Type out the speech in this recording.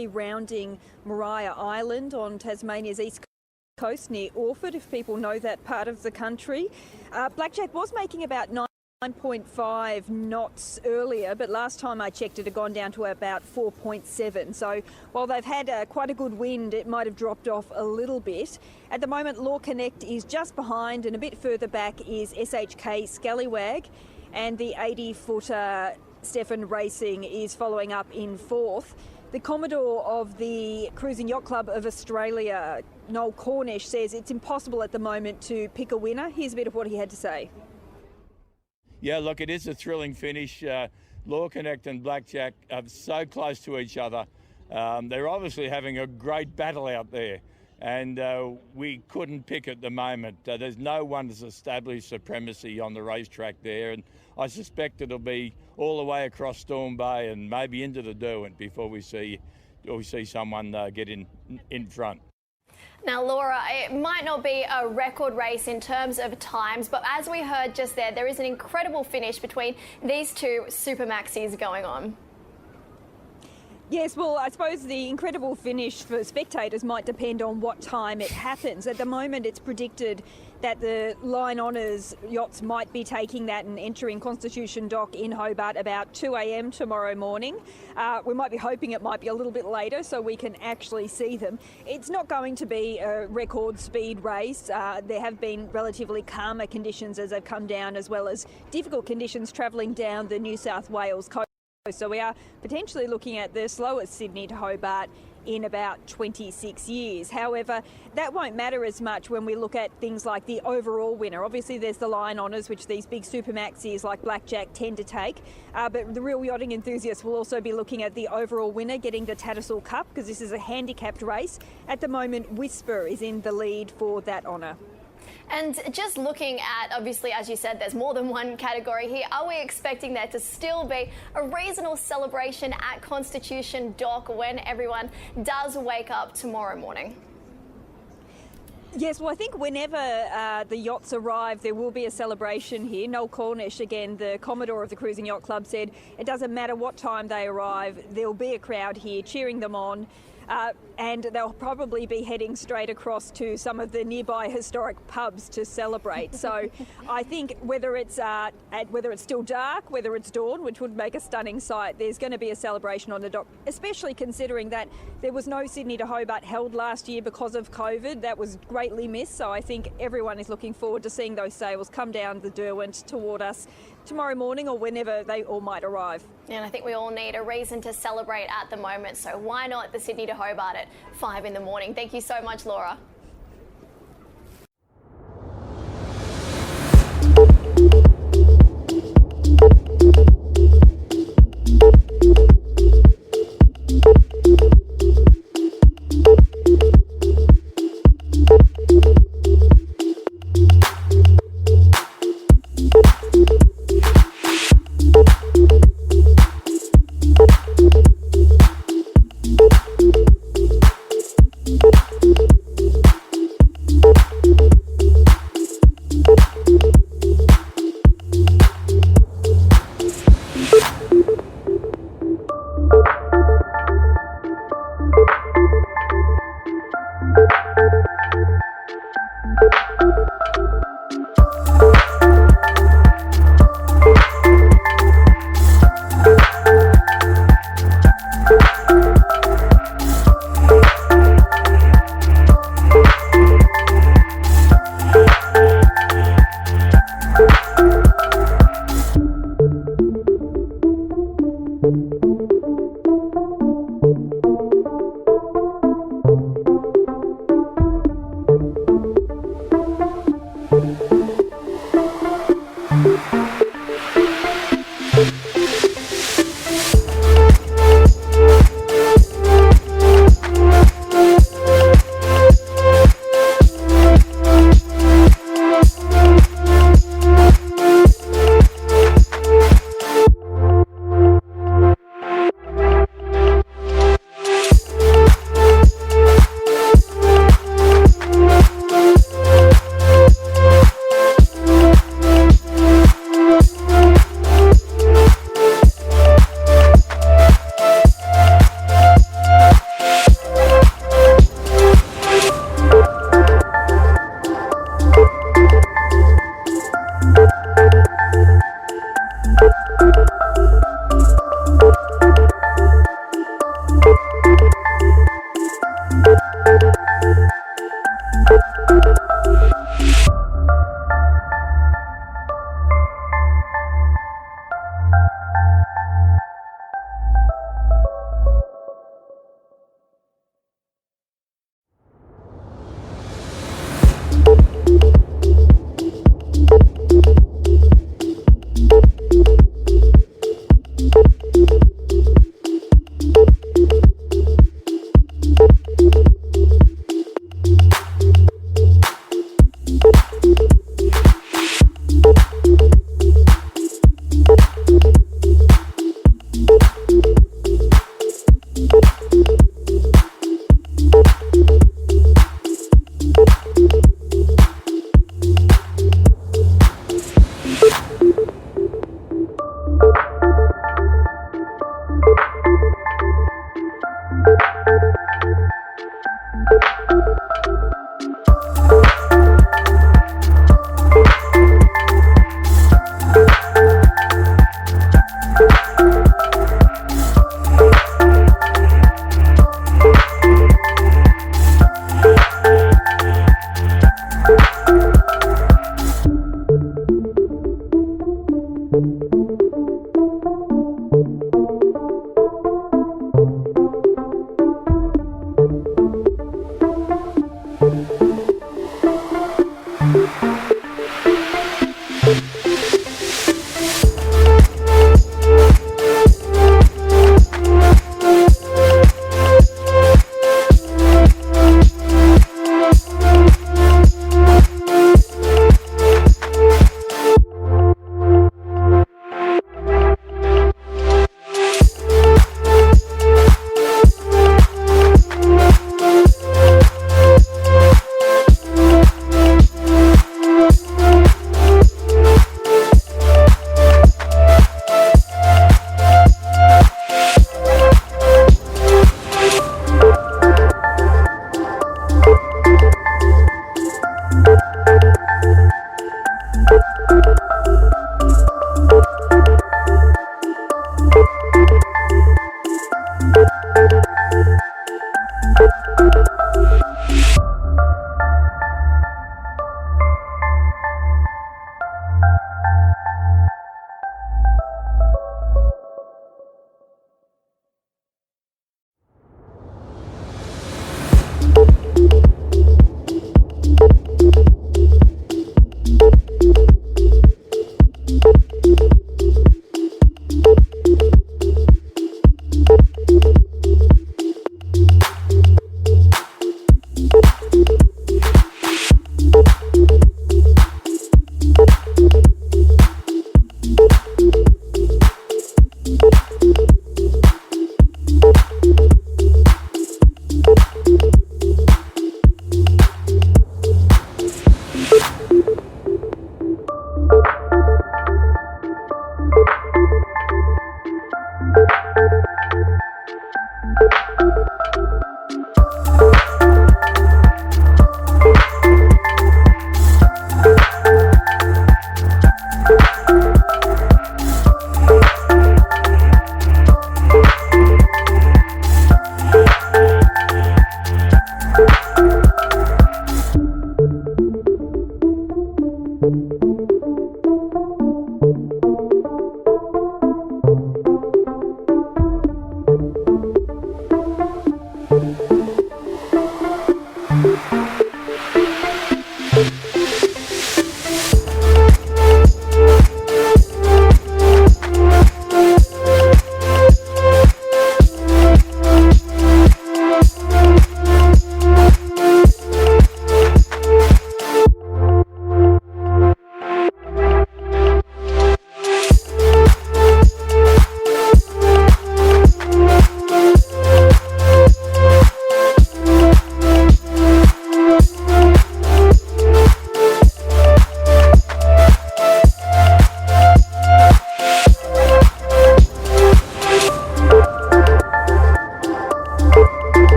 rounding Maria Island on Tasmania's east coast near Orford, if people know that part of the country. Blackjack was making about 9.5 knots earlier, but last time I checked it had gone down to about 4.7. So while they've had quite a good wind, it might have dropped off a little bit. At the moment, Law Connect is just behind, and a bit further back is SHK Scallywag, and the 80-footer Stefan Racing is following up in fourth. The Commodore of the Cruising Yacht Club of Australia, Noel Cornish, says it's impossible at the moment to pick a winner. Here's a bit of what he had to say. Yeah, look, it is a thrilling finish. Law Connect and Blackjack are so close to each other. They're obviously having a great battle out there, and we couldn't pick at the moment. There's no one that's established supremacy on the racetrack there, and I suspect it'll be all the way across Storm Bay and maybe into the Derwent before we see someone get in front. Now, Laura, it might not be a record race in terms of times, but as we heard just there is an incredible finish between these two super maxis going on. Yes, well, I suppose the incredible finish for spectators might depend on what time it happens. At the moment, it's predicted that the Line Honours yachts might be taking that and entering Constitution Dock in Hobart about 2 a.m. tomorrow morning. We might be hoping it might be a little bit later so we can actually see them. It's not going to be a record speed race. There have been relatively calmer conditions as they've come down, as well as difficult conditions travelling down the New South Wales coast. So we are potentially looking at the slowest Sydney to Hobart in about 26 years. However, that won't matter as much when we look at things like the overall winner. Obviously, there's the Line Honours, which these big super maxis like Blackjack tend to take. But the real yachting enthusiasts will also be looking at the overall winner getting the Tattersall Cup, because this is a handicapped race. At the moment, Whisper is in the lead for that honour. And just looking at, obviously, as you said, there's more than one category here. Are we expecting there to still be a reasonable celebration at Constitution Dock when everyone does wake up tomorrow morning? Yes, well, I think whenever the yachts arrive, there will be a celebration here. Noel Cornish, again, the Commodore of the Cruising Yacht Club, said it doesn't matter what time they arrive, there'll be a crowd here cheering them on. And they'll probably be heading straight across to some of the nearby historic pubs to celebrate. So I think whether it's still dark, whether it's dawn, which would make a stunning sight, there's going to be a celebration on the dock, especially considering that there was no Sydney to Hobart held last year because of COVID. That was greatly missed. So I think everyone is looking forward to seeing those sails come down the Derwent toward us tomorrow morning or whenever they all might arrive. And I think we all need a reason to celebrate at the moment, so why not the Sydney to Hobart at 5 in the morning? Thank you so much, Laura.